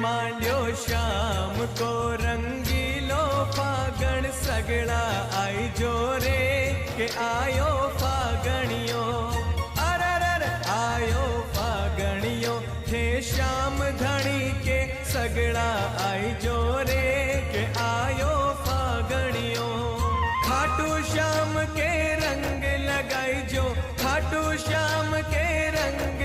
मांड्यो श्याम को रंगीलो फागण सगड़ा आई जो रे के आयो फागणियो अरर आयो फागणियो हे श्याम धणी के सगड़ा आई जो रे के आयो फागणियो खाटू श्याम के रंग लगाई जो खाटू श्याम के रंग